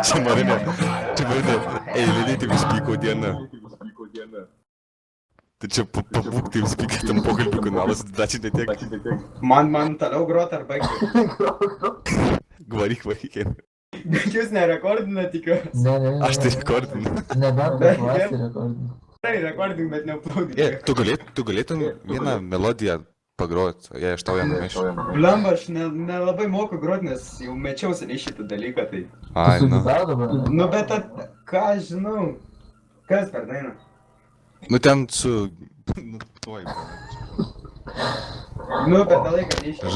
Čia Marinė eiliniai taip spyko diena. Tai čia pabūk taip spykai tam pokalbį kanalas, dačiai netiek. Man toliau grot ar baigti? Varyk. Bet jūs nerekordinat tikiuosi. Ne. Aš tai rekordinu. Nebent klasį rekordinu. Tai rekordink, bet neuploadink. Tu galėtum vieną melodiją pagrot, jei aš tau ją numešiu. Blemba, aš nelabai moku grot, nes jau mečiau seniai šitą dalyką, tai... Ai, Su nu. gitara dabar? Nu, bet ką aš žinau? Kas per dainą? Nu ten su... Nu, tuoj. Nu, per tą laiką neiškiau.